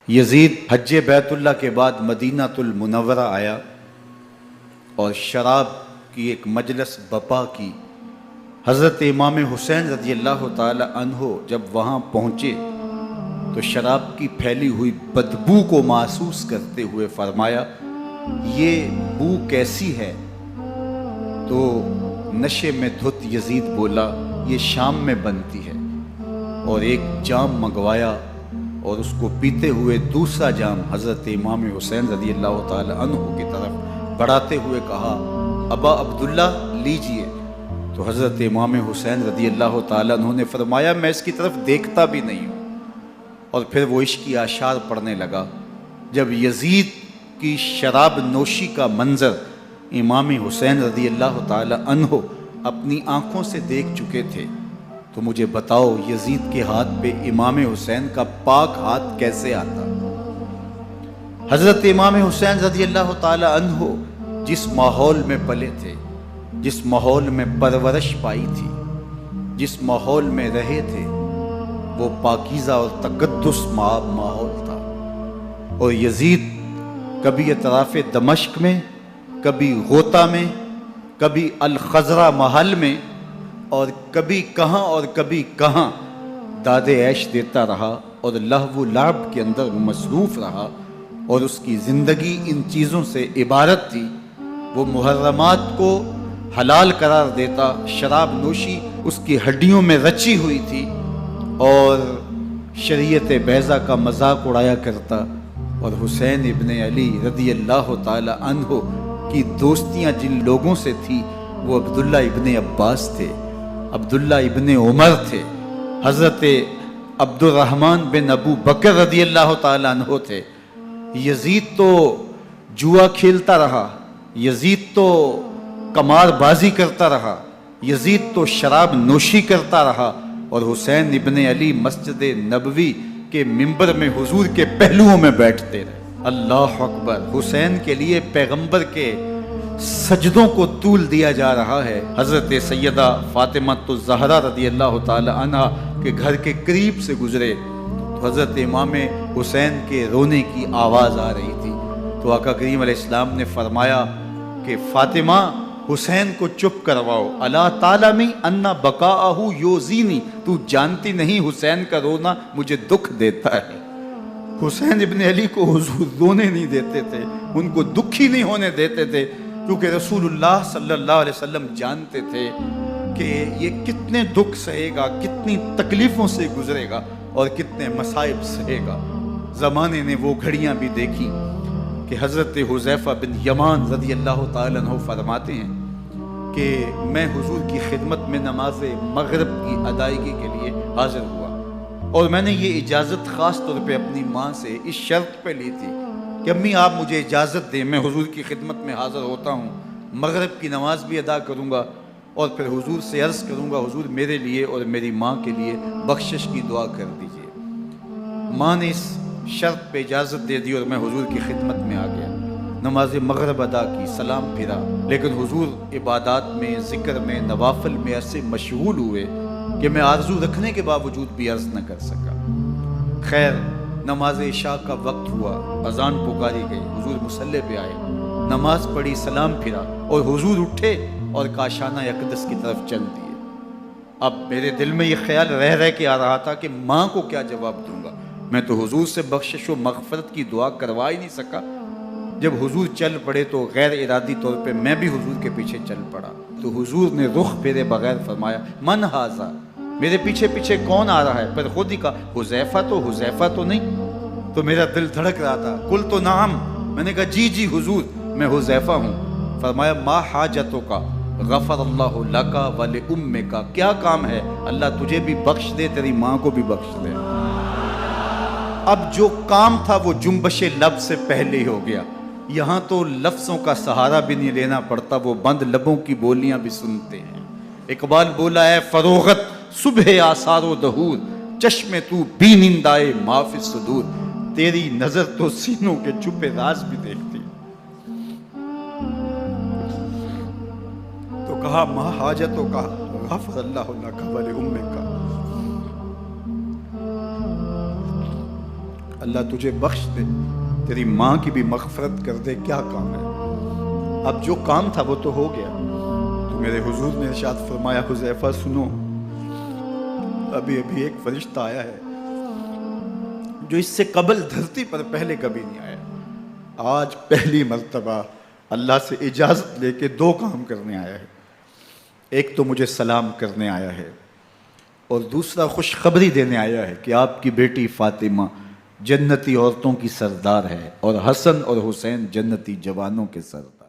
یزید حج بیت اللہ کے بعد مدینہ المنورہ آیا اور شراب کی ایک مجلس بپا کی۔ حضرت امام حسین رضی اللہ تعالی عنہ جب وہاں پہنچے تو شراب کی پھیلی ہوئی بدبو کو محسوس کرتے ہوئے فرمایا، یہ بو کیسی ہے؟ تو نشے میں دھت یزید بولا، یہ شام میں بنتی ہے، اور ایک جام منگوایا اور اس کو پیتے ہوئے دوسرا جام حضرت امام حسین رضی اللہ تعالی عنہ کی طرف بڑھاتے ہوئے کہا، ابا عبداللہ لیجئے۔ تو حضرت امام حسین رضی اللہ تعالی عنہ نے فرمایا، میں اس کی طرف دیکھتا بھی نہیں ہوں، اور پھر وہ عشقی اشعار پڑھنے لگا۔ جب یزید کی شراب نوشی کا منظر امام حسین رضی اللہ تعالی عنہ اپنی آنکھوں سے دیکھ چکے تھے تو مجھے بتاؤ یزید کے ہاتھ پہ امام حسین کا پاک ہاتھ کیسے آتا؟ حضرت امام حسین رضی اللہ تعالی عنہ جس ماحول میں پلے تھے، جس ماحول میں پرورش پائی تھی، جس ماحول میں رہے تھے، وہ پاکیزہ اور تقدس ماحول تھا۔ اور یزید کبھی اطراف دمشق میں، کبھی غوطہ میں، کبھی الخضرہ محل میں، اور کبھی کہاں اور کبھی کہاں داد عیش دیتا رہا اور لہو و لعب کے اندر مصروف رہا، اور اس کی زندگی ان چیزوں سے عبارت تھی۔ وہ محرمات کو حلال قرار دیتا، شراب نوشی اس کی ہڈیوں میں رچی ہوئی تھی، اور شریعت بیضہ کا مذاق اڑایا کرتا۔ اور حسین ابن علی رضی اللہ تعالی عنہ کی دوستیاں جن لوگوں سے تھی وہ عبداللہ ابن عباس تھے، عبداللہ ابن عمر تھے، حضرت عبد الرحمن بن ابو بکر رضی اللہ تعالی عنہ تھے۔ یزید تو جوا کھیلتا رہا، یزید تو قمار بازی کرتا رہا، یزید تو شراب نوشی کرتا رہا، اور حسین ابن علی مسجد نبوی کے منبر میں حضور کے پہلوؤں میں بیٹھتے رہے۔ اللہ اکبر! حسین کے لیے پیغمبر کے سجدوں کو طول دیا جا رہا ہے۔ حضرت سیدہ فاطمہ الزہرا رضی اللہ تعالی عنہ کے گھر کے قریب سے گزرے تو حضرت امام حسین کے رونے کی آواز آ رہی تھی، تو آقا کریم علیہ السلام نے فرمایا کہ فاطمہ حسین کو چپ کرواؤ، الا تعلمی ان بقاءہ یوزینی، تو جانتی نہیں حسین کا رونا مجھے دکھ دیتا ہے۔ حسین ابن علی کو حضور رونے نہیں دیتے تھے، ان کو دکھی نہیں ہونے دیتے تھے، کیونکہ رسول اللہ صلی اللہ علیہ وسلم جانتے تھے کہ یہ کتنے دکھ سہے گا، کتنی تکلیفوں سے گزرے گا، اور کتنے مصائب سہے گا۔ زمانے نے وہ گھڑیاں بھی دیکھی کہ حضرت حذیفہ بن یمان رضی اللہ تعالی عنہ فرماتے ہیں کہ میں حضور کی خدمت میں نماز مغرب کی ادائیگی کے لیے حاضر ہوا، اور میں نے یہ اجازت خاص طور پہ اپنی ماں سے اس شرط پہ لی تھی کہ امی آپ مجھے اجازت دیں، میں حضور کی خدمت میں حاضر ہوتا ہوں، مغرب کی نماز بھی ادا کروں گا، اور پھر حضور سے عرض کروں گا حضور میرے لیے اور میری ماں کے لیے بخشش کی دعا کر دیجئے۔ ماں نے اس شرط پہ اجازت دے دی اور میں حضور کی خدمت میں آ گیا، نماز مغرب ادا کی، سلام پھرا، لیکن حضور عبادات میں، ذکر میں، نوافل میں ایسے مشغول ہوئے کہ میں آرزو رکھنے کے باوجود بھی عرض نہ کر سکا۔ خیر، نماز عشاء کا وقت ہوا، اذان پکاری گئی، حضور مصلی پہ آئے، نماز پڑھی، سلام پھرا، اور حضور اٹھے اور کاشانہ اقدس کی طرف چل دیے۔ اب میرے دل میں یہ خیال رہ کے آ رہا تھا کہ ماں کو کیا جواب دوں گا، میں تو حضور سے بخشش و مغفرت کی دعا کروا ہی نہیں سکا۔ جب حضور چل پڑے تو غیر ارادی طور پہ میں بھی حضور کے پیچھے چل پڑا، تو حضور نے رخ پھیرے بغیر فرمایا، من ھذا، میرے پیچھے پیچھے کون آ رہا ہے؟ پھر خود ہی کہا، حذیفہ تو نہیں؟ تو میرا دل دھڑک رہا تھا، قلت نعم، میں نے کہا جی حضور میں حذیفہ ہوں۔ فرمایا، ما حاجتک غفر اللہ لک ولامک، کیا کام ہے؟ اللہ تجھے بھی بخش دے، تیری ماں کو بھی بخش دے۔ اب جو کام تھا وہ جنبش لب سے پہلے ہی ہو گیا، یہاں تو لفظوں کا سہارا بھی نہیں لینا پڑتا، وہ بند لبوں کی بولیاں بھی سنتے ہیں۔ اقبال بولا ہے، فروغت صبح آثار و دہور، چشم تو بینندائے ما فی الصدور، تیری نظر تو سینوں کے چھپے راز بھی دیکھتی۔ تو کہا، ما حاجتوں کا غفر اللہ لک ولامک، اللہ تجھے بخش دے، تیری ماں کی بھی مغفرت کر دے، کیا کام ہے؟ اب جو کام تھا وہ تو ہو گیا۔ تو میرے حضور نے ارشاد فرمایا حذیفہ سنو، ابھی ابھی ایک فرشتہ آیا ہے جو اس سے قبل دھرتی پر پہلے کبھی نہیں آیا، آج پہلی مرتبہ اللہ سے اجازت لے کے 2 کام کرنے آیا ہے۔ ایک تو مجھے سلام کرنے آیا ہے، اور دوسرا خوشخبری دینے آیا ہے کہ آپ کی بیٹی فاطمہ جنتی عورتوں کی سردار ہے، اور حسن اور حسین جنتی جوانوں کے سردار۔